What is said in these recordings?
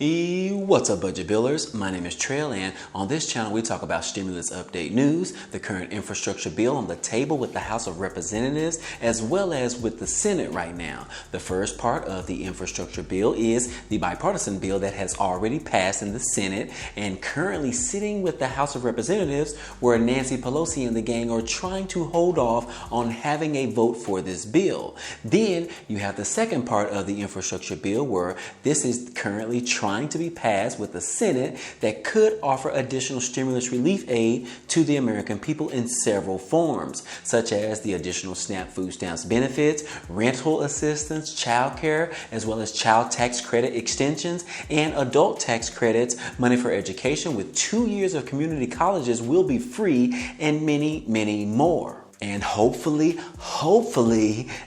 What's up, budget builders? My name is Trail, and on this channel we talk about stimulus update news, the current infrastructure bill on the table with the House of Representatives, as well as with the Senate right now. The first part of the infrastructure bill is the bipartisan bill that has already passed in the Senate and currently sitting with the House of Representatives, where Nancy Pelosi and the gang are trying to hold off on having a vote for this bill. Then you have the second part of the infrastructure bill, where this is currently trying to be passed with the Senate that could offer additional stimulus relief aid to the American people in several forms, such as the additional SNAP food stamps benefits, rental assistance, child care, as well as child tax credit extensions and adult tax credits, money for education with 2 years of community colleges will be free, and many, many more. And hopefully,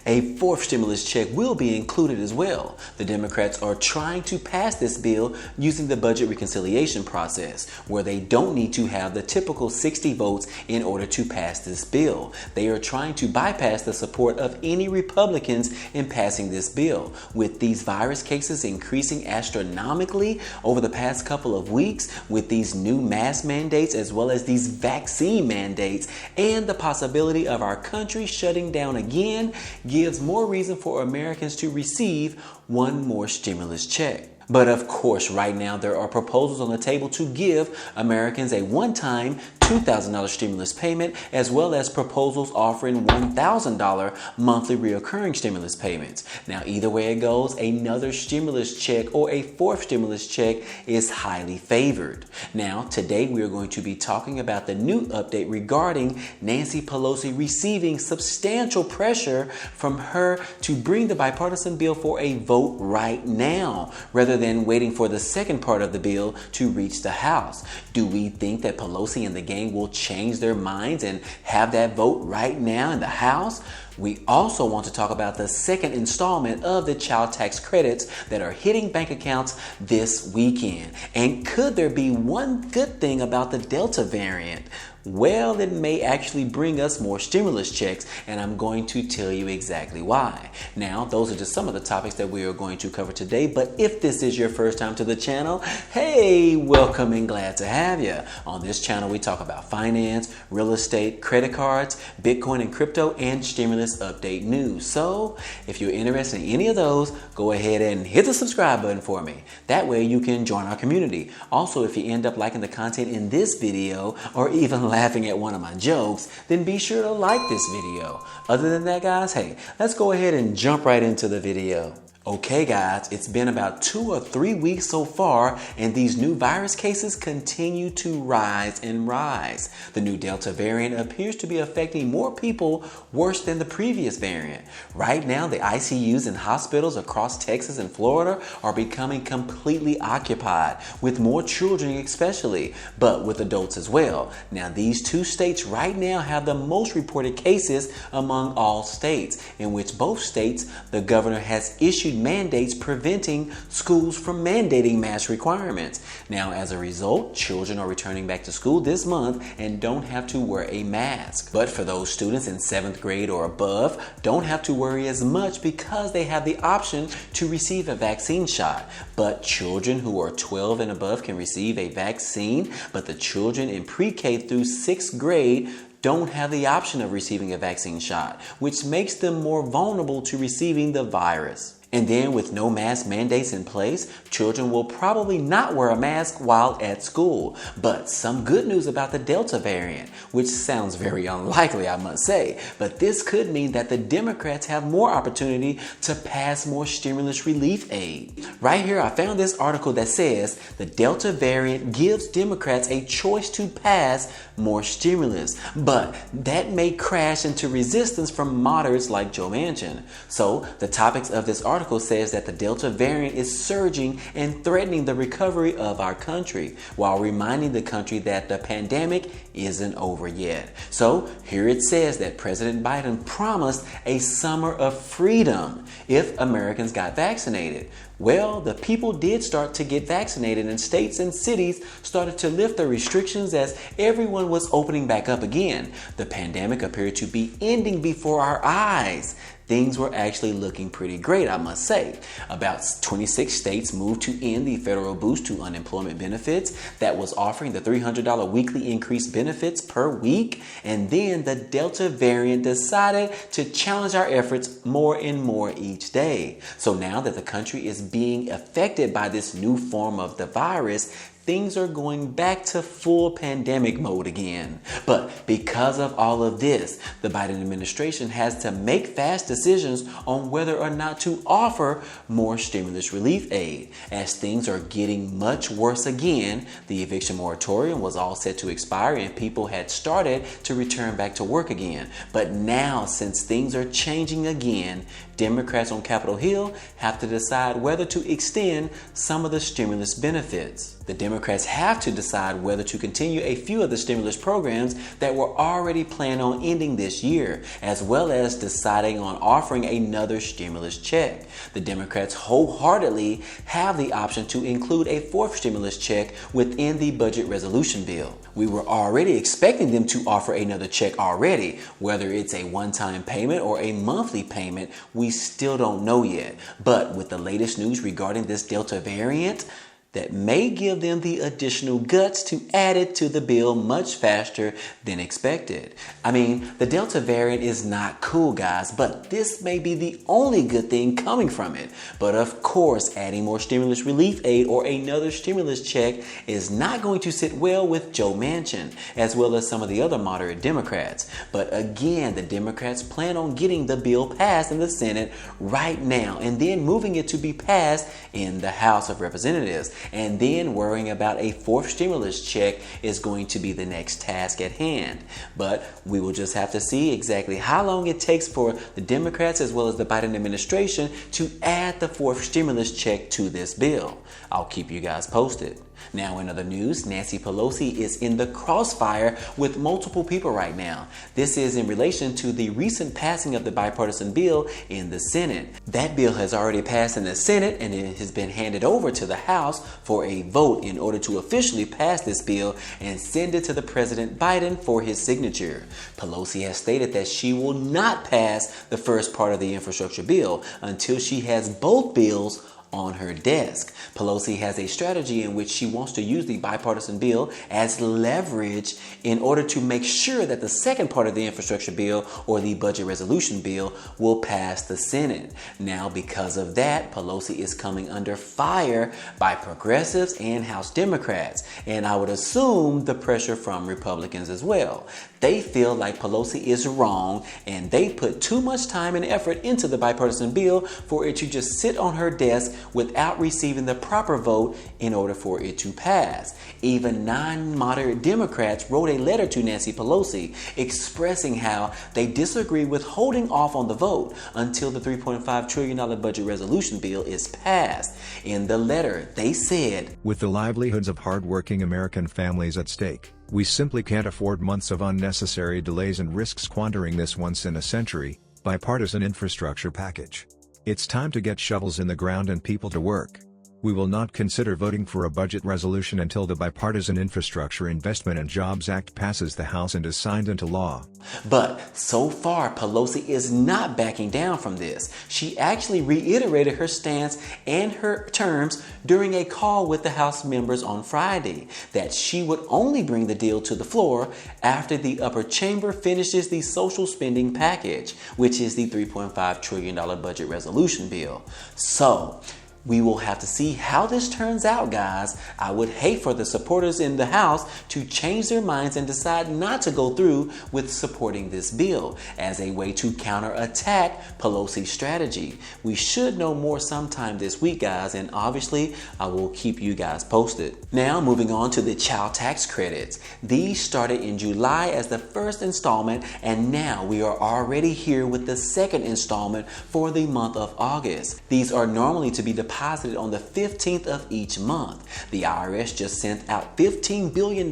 a fourth stimulus check will be included as well. The Democrats are trying to pass this bill using the budget reconciliation process, where they don't need to have the typical 60 votes in order to pass this bill. They are trying to bypass the support of any Republicans in passing this bill. With these virus cases increasing astronomically over the past couple of weeks, with these new mask mandates as well as these vaccine mandates, and the possibility of our country shutting down again, gives more reason for Americans to receive one more stimulus check. But of course, right now there are proposals on the table to give Americans a one-time $2,000 stimulus payment, as well as proposals offering $1,000 monthly reoccurring stimulus payments. Now, either way it goes, another stimulus check or a fourth stimulus check is highly favored. Now, today we are going to be talking about the new update regarding Nancy Pelosi receiving substantial pressure from her to bring the bipartisan bill for a vote right now, rather than waiting for the second part of the bill to reach the House. Do we think that Pelosi and the gang will change their minds and have that vote right now in the House? We also want to talk about the second installment of the child tax credits that are hitting bank accounts this weekend. And could there be one good thing about the Delta variant? Well, it may actually bring us more stimulus checks, and I'm going to tell you exactly why. Now, those are just some of the topics that we are going to cover today, but if this is your first time to the channel, hey, welcome and glad to have you. On this channel, we talk about finance, real estate, credit cards, Bitcoin and crypto, and stimulus update news. So, if you're interested in any of those, go ahead and hit the subscribe button for me. That way you can join our community. Also, if you end up liking the content in this video, or even laughing at one of my jokes, then be sure to like this video. Other than that, guys, hey, let's go ahead and jump right into the video. Okay, guys, it's been about 2 or 3 weeks so far, and these new virus cases continue to rise and rise. The new Delta variant appears to be affecting more people worse than the previous variant. Right now, the ICUs in hospitals across Texas and Florida are becoming completely occupied, with more children especially, but with adults as well. Now, these two states right now have the most reported cases among all states, in which both states, the governor has issued mandates preventing schools from mandating mask requirements. Now, as a result, children are returning back to school this month and don't have to wear a mask. But for those students in 7th grade or above, don't have to worry as much because they have the option to receive a vaccine shot. But children who are 12 and above can receive a vaccine, but the children in pre-K through 6th grade don't have the option of receiving a vaccine shot, which makes them more vulnerable to receiving the virus. And then with no mask mandates in place, children will probably not wear a mask while at school. But some good news about the Delta variant, which sounds very unlikely, I must say. But this could mean that the Democrats have more opportunity to pass more stimulus relief aid. Right here, I found this article that says the Delta variant gives Democrats a choice to pass more stimulus. But that may crash into resistance from moderates like Joe Manchin. So the topics of this article says that the Delta variant is surging and threatening the recovery of our country, while reminding the country that the pandemic isn't over yet. So here it says that President Biden promised a summer of freedom if Americans got vaccinated. Well, the people did start to get vaccinated, and states and cities started to lift the restrictions as everyone was opening back up again. The pandemic appeared to be ending before our eyes. Things were actually looking pretty great, I must say. About 26 states moved to end the federal boost to unemployment benefits that was offering the $300 weekly increased benefits per week. And then the Delta variant decided to challenge our efforts more and more each day. So now that the country is being affected by this new form of the virus, things are going back to full pandemic mode again. But because of all of this, the Biden administration has to make fast decisions on whether or not to offer more stimulus relief aid. As things are getting much worse again, the eviction moratorium was all set to expire and people had started to return back to work again. But now, since things are changing again, Democrats on Capitol Hill have to decide whether to extend some of the stimulus benefits. The Democrats have to decide whether to continue a few of the stimulus programs that were already planned on ending this year, as well as deciding on offering another stimulus check. The Democrats wholeheartedly have the option to include a fourth stimulus check within the budget resolution bill. We were already expecting them to offer another check already. Whether it's a one-time payment or a monthly payment, we still don't know yet. But with the latest news regarding this Delta variant, that may give them the additional guts to add it to the bill much faster than expected. I mean, the Delta variant is not cool, guys, but this may be the only good thing coming from it. But of course, adding more stimulus relief aid or another stimulus check is not going to sit well with Joe Manchin, as well as some of the other moderate Democrats. But again, the Democrats plan on getting the bill passed in the Senate right now and then moving it to be passed in the House of Representatives. And then worrying about a fourth stimulus check is going to be the next task at hand. But we will just have to see exactly how long it takes for the Democrats as well as the Biden administration to add the fourth stimulus check to this bill. I'll keep you guys posted. Now, in other news, Nancy Pelosi is in the crossfire with multiple people right now. This is in relation to the recent passing of the bipartisan bill in the Senate. That bill has already passed in the Senate and it has been handed over to the House for a vote in order to officially pass this bill and send it to the President Biden for his signature. Pelosi has stated that she will not pass the first part of the infrastructure bill until she has both bills on her desk. Pelosi has a strategy in which she wants to use the bipartisan bill as leverage in order to make sure that the second part of the infrastructure bill or the budget resolution bill will pass the Senate. Now, because of that, Pelosi is coming under fire by progressives and House Democrats, and I would assume the pressure from Republicans as well. They feel like Pelosi is wrong and they put too much time and effort into the bipartisan bill for it to just sit on her desk without receiving the proper vote in order for it to pass. Even non-moderate Democrats wrote a letter to Nancy Pelosi expressing how they disagree with holding off on the vote until the $3.5 trillion budget resolution bill is passed. In the letter, they said, "With the livelihoods of hard-working American families at stake, we simply can't afford months of unnecessary delays and risk squandering this once-in-a-century, bipartisan infrastructure package. It's time to get shovels in the ground and people to work. We will not consider voting for a budget resolution until the Bipartisan Infrastructure Investment and Jobs Act passes the House and is signed into law." But so far, Pelosi is not backing down from this. She actually reiterated her stance and her terms during a call with the House members on Friday, that she would only bring the deal to the floor after the upper chamber finishes the social spending package, which is the $3.5 trillion budget resolution bill. So, we will have to see how this turns out, guys. I would hate for the supporters in the House to change their minds and decide not to go through with supporting this bill as a way to counterattack Pelosi's strategy. We should know more sometime this week, guys, and obviously I will keep you guys posted. Now, moving on to the child tax credits. These started in July as the first installment, and now we are already here with the second installment for the month of August. These are normally to be deposited deposited on the 15th of each month. The IRS just sent out $15 billion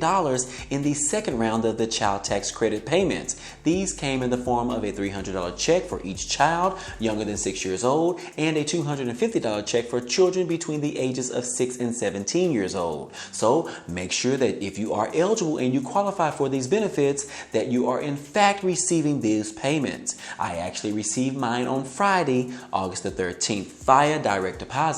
in the second round of the child tax credit payments. These came in the form of a $300 check for each child younger than 6 years old and a $250 check for children between the ages of 6 and 17 years old. So make sure that if you are eligible and you qualify for these benefits, that you are in fact receiving these payments. I actually received mine on Friday, August the 13th, via direct deposit.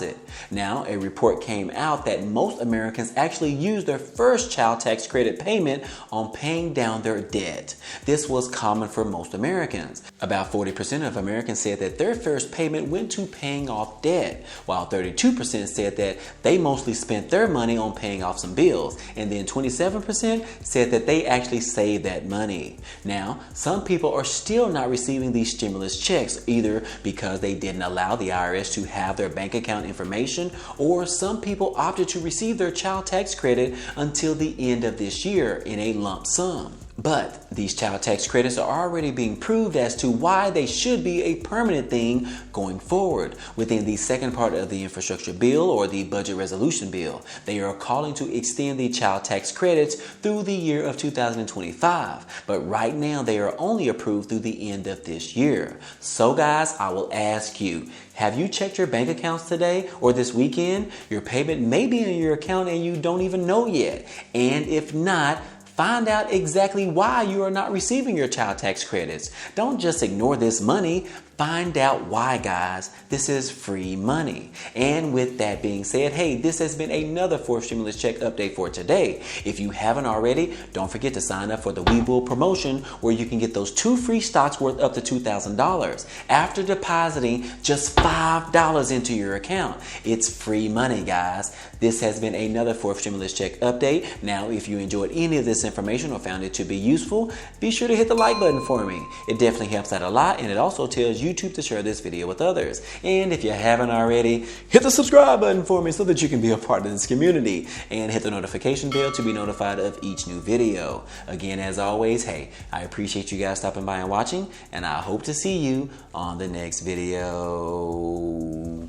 Now, a report came out that most Americans actually used their first child tax credit payment on paying down their debt. This was common for most Americans. About 40% of Americans said that their first payment went to paying off debt, while 32% said that they mostly spent their money on paying off some bills, and then 27% said that they actually saved that money. Now, some people are still not receiving these stimulus checks, either because they didn't allow the IRS to have their bank account information, or some people opted to receive their child tax credit until the end of this year in a lump sum. But these child tax credits are already being proved as to why they should be a permanent thing going forward. Within the second part of the infrastructure bill, or the budget resolution bill, they are calling to extend the child tax credits through the year of 2025. But right now they are only approved through the end of this year. So guys, I will ask you, have you checked your bank accounts today or this weekend? Your payment may be in your account and you don't even know yet. And if not, find out exactly why you are not receiving your child tax credits. Don't just ignore this money. Find out why, guys. This is free money. And with that being said, hey, this has been another fourth stimulus check update for today. If you haven't already, don't forget to sign up for the Webull promotion, where you can get those 2 free stocks worth up to $2,000 after depositing just $5 into your account. It's free money, guys. This has been another fourth stimulus check update. Now, if you enjoyed any of this information or found it to be useful, be sure to hit the like button for me. It definitely helps out a lot, and it also tells YouTube to share this video with others. And if you haven't already, hit the subscribe button for me so that you can be a part of this community, and hit the notification bell to be notified of each new video. Again, as always, hey, I appreciate you guys stopping by and watching, and I hope to see you on the next video.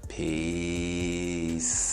Peace.